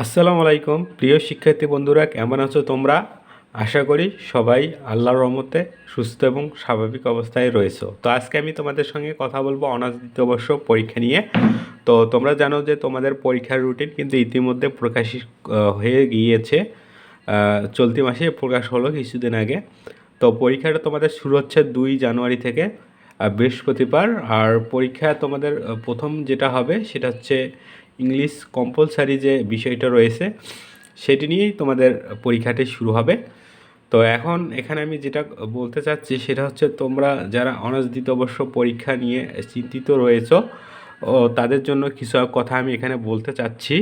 আসসালামু আলাইকুম প্রিয় শিক্ষার্থী বন্ধুরা, কেমন আছো তোমরা? আশা করি সবাই আল্লাহর রহমতে সুস্থ এবং স্বাভাবিক অবস্থায় রয়েছো। তো আজকে আমি তোমাদের সঙ্গে কথা বলবো অনার্স দ্বিতীয় বর্ষ পরীক্ষা নিয়ে। তো তোমরা জানো যে তোমাদের পরীক্ষার রুটিন কিন্তু ইতিমধ্যে প্রকাশিত হয়ে গিয়েছে। চলতি মাসে প্রকাশ হলো কিছুদিন আগে। তো পরীক্ষাটা তোমাদের শুরু হচ্ছে 2 জানুয়ারি থেকে, বৃহস্পতিবার। আর পরীক্ষা তোমাদের প্রথম যেটা হবে সেটা হচ্ছে ইংলিশ কম্পালসারি যে বিষয়টা রয়েছে সেটি নিয়েই তোমাদের পরীক্ষাটি শুরু হবে। তো এখন এখানে আমি যেটা বলতে চাচ্ছি সেটা হচ্ছে তোমরা যারা অনার্স দ্বিতীয় বর্ষ পরীক্ষা নিয়ে চিন্তিত রয়েছো, ও তাদের জন্য কিছু কথা আমি এখানে বলতে চাচ্ছি।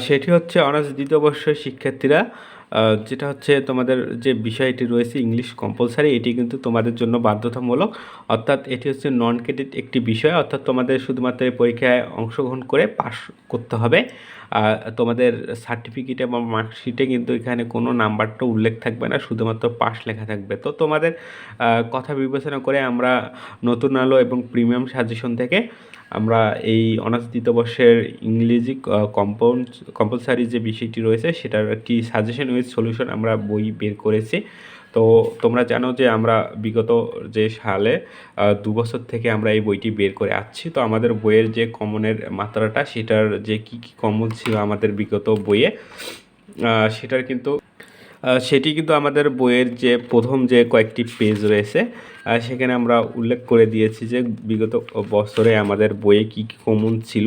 সেটি হচ্ছে অনার্স দ্বিতীয় বর্ষের শিক্ষার্থীরা, যেটা হচ্ছে তোমাদের যে বিষয়টি রয়েছে ইংলিশ কম্পালসারি, এটি কিন্তু তোমাদের জন্য বাধ্যতামূলক। অর্থাৎ এটি হচ্ছে নন ক্রেডিট একটি বিষয়, অর্থাৎ তোমাদের শুধুমাত্র এই পরীক্ষায় অংশগ্রহণ করে পাস করতে হবে। তোমাদের সার্টিফিকেটে বা মার্কশিটে কিন্তু এখানে কোনো নাম্বারটা উল্লেখ থাকবে না, শুধুমাত্র পাস লেখা থাকবে। তো তোমাদের কথা বিবেচনা করে আমরা নতুন আলো এবং প্রিমিয়াম সাজেশন থেকে আমরা এই অনার্স দ্বিতীয় বর্ষের ইংরেজি কম্পালসারি যে বিষয়টি রয়েছে সেটার একটি সাজেশন উইথ সলিউশন আমরা বই বের করেছি। তো তোমরা জানো যে আমরা বিগত যে সালে 2 বছর থেকে আমরা এই বইটি বের করে আসছি। তো আমাদের বইয়ের যে কমনের মাত্রাটা, সেটার যে কী কী কমন ছিল আমাদের বিগত বইয়ে, সেটার কিন্তু সেটি কিন্তু আমাদের বইয়ের যে প্রথম যে কয়েকটি পেজ রয়েছে সেখানে আমরা উল্লেখ করে দিয়েছি যে বিগত বছরে আমাদের বইয়ে কী কী কমন ছিল।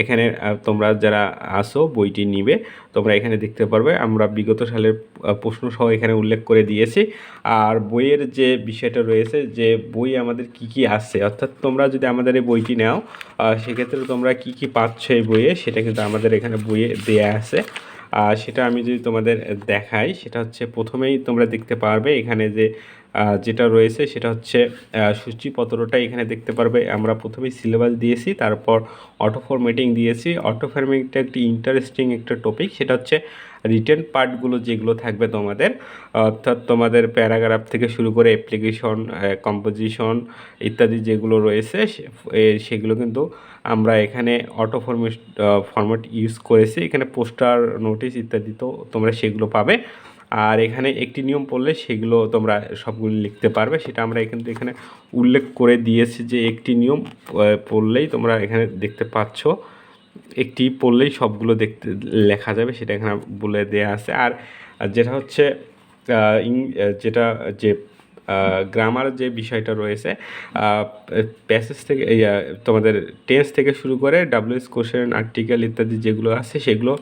এখানে তোমরা যারা আসো বইটি নিবে, তোমরা এখানে দেখতে পারবে আমরা বিগত সালের প্রশ্ন সহ এখানে উল্লেখ করে দিয়েছি। আর বইয়ের যে বিষয়টা রয়েছে যে বই আমাদের কি কি আসছে, অর্থাৎ তোমরা যদি আমাদের এই বইটি নাও সেক্ষেত্রে তোমরা কি কি পাচ্ছ এই বইয়ে, সেটা কিন্তু আমাদের এখানে বইয়ে দেয়া আছে। সেটা আমি যদি তোমাদের দেখাই, সেটা হচ্ছে প্রথমেই তোমরা দেখতে পারবে এখানে যে যেটা রয়েছে সেটা হচ্ছে সূচিপত্রটা এখানে দেখতে পারবে। আমরা প্রথমেই সিলেবাস দিয়েছি, তারপর অটো ফরম্যাটিং দিয়েছি। অটো ফরম্যাটিংটা একটি ইন্টারেস্টিং একটা টপিক, সেটা হচ্ছে রিটেন পার্টগুলো যেগুলো থাকবে তোমাদের, অর্থাৎ তোমাদের প্যারাগ্রাফ থেকে শুরু করে অ্যাপ্লিকেশন, কম্পোজিশন ইত্যাদি যেগুলো রয়েছে সেগুলো কিন্তু আমরা এখানে অটো ফরম্যাট ইউজ করেছি। এখানে পোস্টার, নোটিশ ইত্যাদি তো তোমরা সেগুলো পাবে। আর এখানে একটি নিয়ম পড়লে সেগুলো তোমরা সবগুলো লিখতে পারবে, সেটা আমরা এখানে উল্লেখ করে দিয়েছি যে একটি নিয়ম পড়লেই তোমরা এখানে দেখতে পাচ্ছ, একটি পড়লেই সবগুলো দেখতে লেখা যাবে, সেটা এখানে বলে দেয়া আছে। আর যেটা হচ্ছে যেটা যে গ্রামার যে বিষয়টা রয়েছে, প্যাসেজ থেকে তোমাদের টেন্স থেকে শুরু করে ডাব্লিউএস কোশ্চেন, আর্টিকেল ইত্যাদি যেগুলো আছে সেগুলো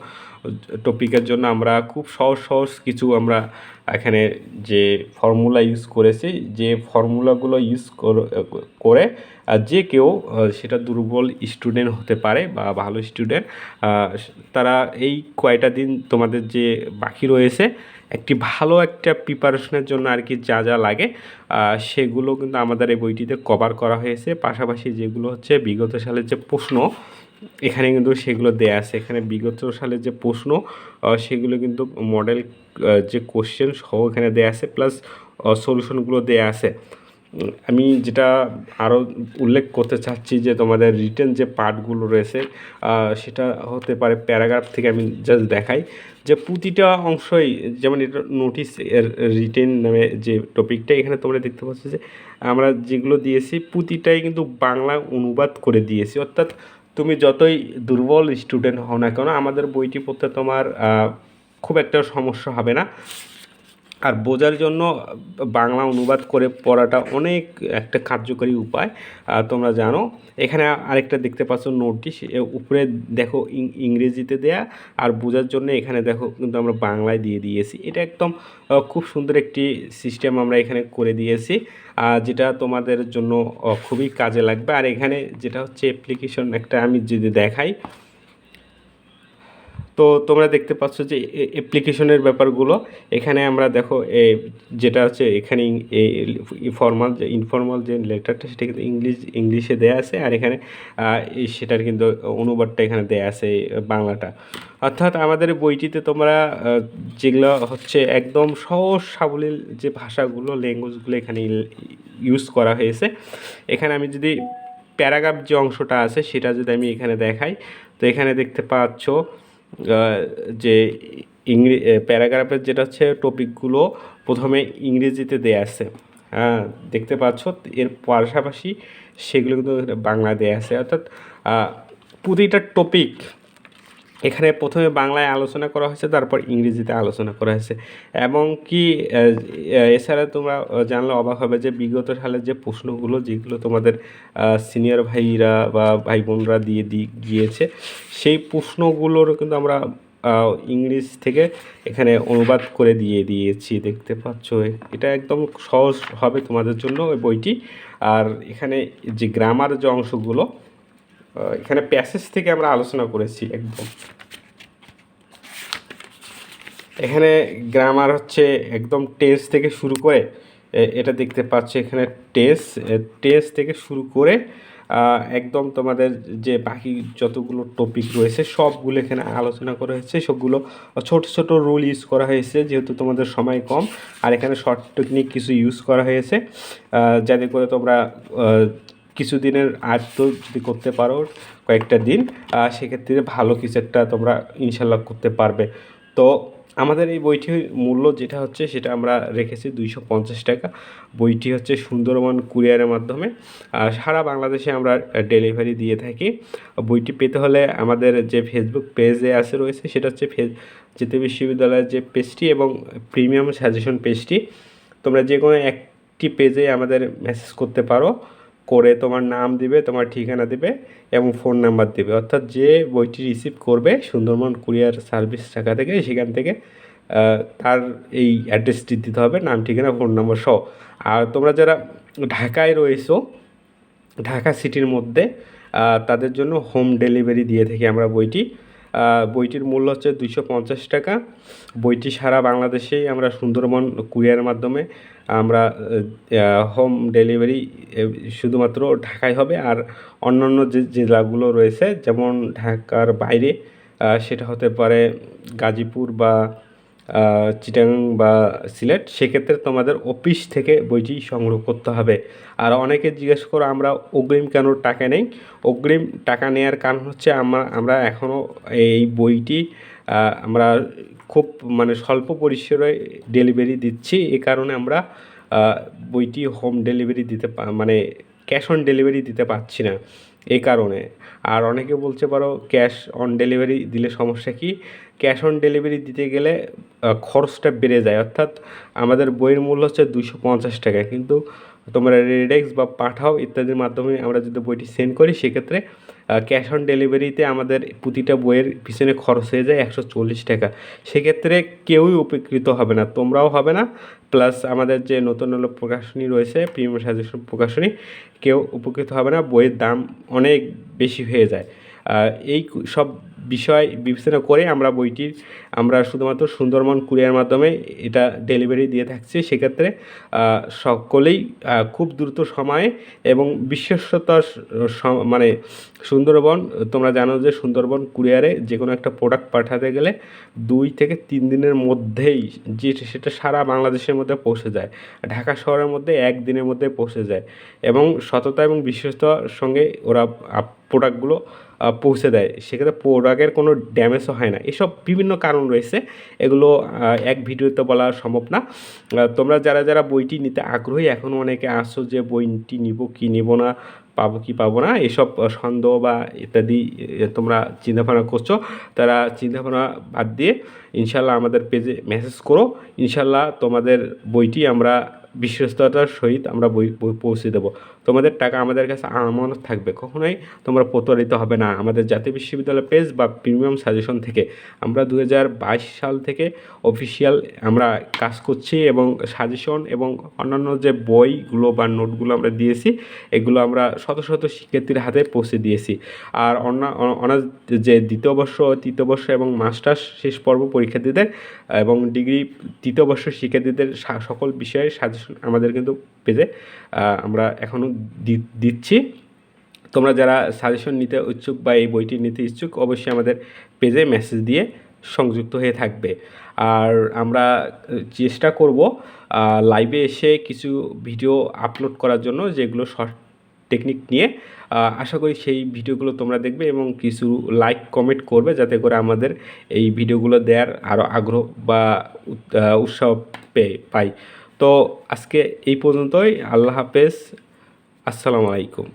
টপিকের জন্য আমরা খুব সহজ সহজ কিছু আমরা এখানে যে ফর্মুলা ইউজ করেছি, যে ফর্মুলাগুলো ইউজ করে যে কেউ সেটা দুর্বল স্টুডেন্ট হতে পারে বা ভালো স্টুডেন্ট, তারা এই কয়টা দিন তোমাদের যে বাকি রয়েছে একটি ভালো একটা প্রিপারেশনের জন্য আর কি যা যা লাগে সেগুলো কিন্তু আমাদের এই বইটিতে কভার করা হয়েছে। পাশাপাশি যেগুলো হচ্ছে বিগত সালের যে প্রশ্ন, এখানে কিন্তু সেগুলো দেয়া আছে। এখানে বিগত সালের যে প্রশ্ন সেগুলো কিন্তু মডেল যে কোশ্চেন সহ এখানে দেয়া আছে, প্লাস সলিউশনগুলো দেয়া আছে। আমি যেটা আরও উল্লেখ করতে চাচ্ছি যে তোমাদের রিটেন যে পার্টগুলো রয়েছে সেটা হতে পারে প্যারাগ্রাফ থেকে। আমি জাস্ট দেখাই যে প্রতিটা অংশই, যেমন এটা নোটিস এর রিটেন নামে যে টপিকটা, এখানে তোমরা দেখতে পাচ্ছ যে আমরা যেগুলো দিয়েছি প্রতিটাই কিন্তু বাংলা অনুবাদ করে দিয়েছি। অর্থাৎ তুমি যতই দুর্বল স্টুডেন্ট হও না কেন, আমাদের বইটি পড়তে তোমার খুব একটা সমস্যা হবে না। আর বোঝার জন্য বাংলা অনুবাদ করে পড়াটা অনেক একটা কার্যকরী উপায়, তোমরা জানো। এখানে আরেকটা দেখতে পাচ্ছ নোটিশ, উপরে দেখো ইংরেজিতে দেয়া, আর বোঝার জন্য এখানে দেখো কিন্তু আমরা বাংলায় দিয়ে দিয়েছি। এটা একদম খুব সুন্দর একটি সিস্টেম আমরা এখানে করে দিয়েছি, যেটা তোমাদের জন্য খুবই কাজে লাগবে। আর এখানে যেটা হচ্ছে অ্যাপ্লিকেশন একটা আমি যদি দেখাই, তো তোমরা দেখতে পাচ্ছ যে অ্যাপ্লিকেশনের ব্যাপারগুলো এখানে আমরা দেখো যেটা হচ্ছে এখানে ফর্মাল যে ইনফর্মাল যে লেটারটা সেটা কিন্তু ইংলিশে দেয়া আছে, আর এখানে সেটার কিন্তু অনুবাদটা এখানে দেয়া আছে বাংলাটা। অর্থাৎ আমাদের বইটিতে তোমরা যেগুলো হচ্ছে একদম সহজ সাবলীল যে ভাষাগুলো, ল্যাঙ্গুয়েজগুলো এখানে ইউজ করা হয়েছে। এখানে আমি যদি প্যারাগ্রাফ যে অংশটা আছে সেটা যদি আমি এখানে দেখাই, তো এখানে দেখতে পাচ্ছ যে প্যারাগ্রাফের যেটা হচ্ছে টপিকগুলো প্রথমে ইংরেজিতে দেয়া আছে, হ্যাঁ দেখতে পাচ্ছ। এর পাশাপাশি সেগুলো কিন্তু বাংলা দেয়া আছে, অর্থাৎ প্রতিটা টপিক এখানে প্রথমে বাংলায় আলোচনা করা হয়েছে, তারপর ইংরেজিতে আলোচনা করা হয়েছে। এবং কি এছাড়া তোমরা জানলে অবাক হবে যে বিগত সালের যে প্রশ্নগুলো যেগুলো তোমাদের সিনিয়র ভাইরা বা ভাই বোনরা গিয়েছে, সেই প্রশ্নগুলোরও কিন্তু আমরা ইংলিশ থেকে এখানে অনুবাদ করে দিয়েছি, দেখতে পাচ্ছ। এটা একদম সহজ হবে তোমাদের জন্য ওই বইটি। আর এখানে যে গ্রামার যে অংশগুলো, এখানে প্যাসেজ থেকে আমরা আলোচনা করেছি একদম। এখানে গ্রামার হচ্ছে একদম টেন্স থেকে শুরু করে, এটা দেখতে পাচ্ছ এখানে টেন্স থেকে শুরু করে একদম তোমাদের যে বাকি যতগুলো টপিক রয়েছে সবগুলো এখানে আলোচনা করা হয়েছে। সবগুলো ছোট ছোট রুল ইউজ করা হয়েছে, যেহেতু তোমাদের সময় কম। আর এখানে শর্ট টেকনিক কিছু ইউজ করা হয়েছে, যাতে করে তোমরা কিছুদিনের আয়ত্ত যদি করতে পারো কয়েকটা দিন, সেক্ষেত্রে ভালো কিছু একটা তোমরা ইনশাল্লাহ করতে পারবে। তো আমাদের এই বইটির মূল্য যেটা হচ্ছে সেটা আমরা রেখেছি 250 টাকা। বইটি হচ্ছে সুন্দরবন কুরিয়ারের মাধ্যমে সারা বাংলাদেশে আমরা ডেলিভারি দিয়ে থাকি। বইটি পেতে হলে আমাদের যে ফেসবুক পেজে রয়েছে সেটা হচ্ছে জাতীয় বিশ্ববিদ্যালয়ের যে পেজটি এবং প্রিমিয়াম সাজেশন পেজটি, তোমরা যে কোনো একটি পেজে আমাদের মেসেজ করতে পারো, করে তোমার নাম দিবে, তোমার ঠিকানা দিবে এবং ফোন নাম্বার দিবে। অর্থাৎ যে বইটি রিসিভ করবে সুন্দরবন কুরিয়ার সার্ভিস শাখা থেকে, সেখান থেকে তার এই অ্যাড্রেসটি দিতে হবে, নাম ঠিকানা ফোন নম্বর সহ। আর তোমরা যারা ঢাকায় রয়েছো, ঢাকা সিটির মধ্যে, তাদের জন্য হোম ডেলিভারি দিয়ে থাকি আমরা বইটি। বইটির মূল্য হচ্ছে 250 টাকা। বইটি সারা বাংলাদেশেই আমরা সুন্দরবন কুরিয়ারের মাধ্যমে আমরা হোম ডেলিভারি শুধুমাত্র ঢাকায় হবে। আর অন্যান্য যে জেলাগুলো রয়েছে, যেমন ঢাকার বাইরে, সেটা হতে পারে গাজীপুর বা চিটাগাং বা সিলেট, সেক্ষেত্রে তোমাদের অফিস থেকে বইটি সংগ্রহ করতে হবে। আর অনেকে জিজ্ঞেস করো আমরা অগ্রিম কেন টাকা নেই। অগ্রিম টাকা নেওয়ার কারণ হচ্ছে আমরা এখনও এই বইটি আমরা খুব মানে স্বল্প পরিসরে ডেলিভারি দিচ্ছি। এই কারণে আমরা বইটি হোম ডেলিভারি মানে ক্যাশ অন ডেলিভারি দিতে পারছি না, এই কারণে। আর অনেকে বলতে পারো ক্যাশ অন ডেলিভারি দিলে সমস্যা কী। ক্যাশ অন ডেলিভারি দিতে গেলে খরচটা বেড়ে যায়, অর্থাৎ আমাদের বইয়ের মূল্য হচ্ছে 250 টাকা, কিন্তু তোমরা রেডেক্স বা পাঠাও ইত্যাদির মাধ্যমে আমরা যদি বইটি সেন্ড করি, সেক্ষেত্রে ক্যাশ অন ডেলিভারিতে আমাদের প্রতিটা বইয়ের পিছনে খরচ হয়ে যায় 140 টাকা। সেক্ষেত্রে কেউই উপকৃত হবে না, তোমরাও হবে না, প্লাস আমাদের যে নতুন প্রকাশনী রয়েছে প্রিমিয়াম সাজেশন প্রকাশনী, কেউ উপকৃত হবে না। বইয়ের দাম অনেক বেশি হয়ে যায়। এই সব বিষয় বিবেচনা করে আমরা শুধুমাত্র সুন্দরবন কুরিয়ার মাধ্যমে এটা ডেলিভারি দিয়ে থাকছি। সেক্ষেত্রে সকলেই খুব দ্রুত সময়ে এবং বিশ্বস্ততার মানে সুন্দরবন, তোমরা জানো যে সুন্দরবন কুরিয়ারে যে কোনো একটা প্রোডাক্ট পাঠাতে গেলে 2 থেকে 3 দিনের মধ্যেই সেটা সারা বাংলাদেশের মধ্যে পৌঁছে যায়। ঢাকা শহরের মধ্যে 1 দিনের মধ্যে পৌঁছে যায় এবং সততা এবং বিশ্বস্ততার সঙ্গে ওরা প্রোডাক্টগুলো পৌঁছে দেয়। সেক্ষেত্রে প্রোডাক্টের কোনো ড্যামেজও হয় না। এসব বিভিন্ন কারণ রয়েছে, এগুলো এক ভিডিওতে বলা সম্ভব না। তোমরা যারা বইটি নিতে আগ্রহী, এখনও অনেকে আসছো যে বইটি নিব কি নিব না, পাবো কি পাবো না, এসব সন্দেহ বা ইত্যাদি তোমরা চিন্তাভাবনা করছো, তারা চিন্তাভাবনা বাদ দিয়ে ইনশাল্লাহ আমাদের পেজে মেসেজ করো। ইনশাল্লাহ তোমাদের বইটি আমরা বিশ্বস্ততার সহিত আমরা বই পৌঁছে দেবো। তোমাদের টাকা আমাদের কাছে আমানত থাকবে, কখনোই তোমরা প্রতারিত হবে না। আমাদের জাতীয় বিশ্ববিদ্যালয় পেজ বা প্রিমিয়াম সাজেশন থেকে আমরা 2022 সাল থেকে অফিসিয়াল আমরা কাজ করছি এবং সাজেশন এবং অন্যান্য যে বইগুলো বা নোটগুলো আমরা দিয়েছি, এগুলো আমরা শত শত শিক্ষার্থীর হাতে পৌঁছে দিয়েছি। আর অনার্স যে দ্বিতীয় বর্ষ, তৃতীয় বর্ষ এবং মাস্টার্স শেষ পর্ব পরীক্ষার্থীদের এবং ডিগ্রি তৃতীয় বর্ষ শিক্ষার্থীদের সকল বিষয়ে সাজেশন আমাদের কিন্তু পেজে আমরা এখনও দিচ্ছি। তোমরা যারা সাজেশন নিতে ইচ্ছুক বা এই বইটি নিতে ইচ্ছুক, অবশ্যই আমাদের পেজে মেসেজ দিয়ে সংযুক্ত হয়ে থাকবে। আর আমরা চেষ্টা করব লাইভে এসে কিছু ভিডিও আপলোড করার জন্য, যেগুলো শর্ট টেকনিক নিয়ে আশা করি সেই ভিডিওগুলো তোমরা দেখবে এবং কিছু লাইক কমেন্ট করবে, যাতে করে আমাদের এই ভিডিওগুলো দেওয়ার আরও আগ্রহ বা উৎসাহ পাই। তো আজকে এই পর্যন্তই। আল্লাহ হাফেজ, আসসালামু আলাইকুম।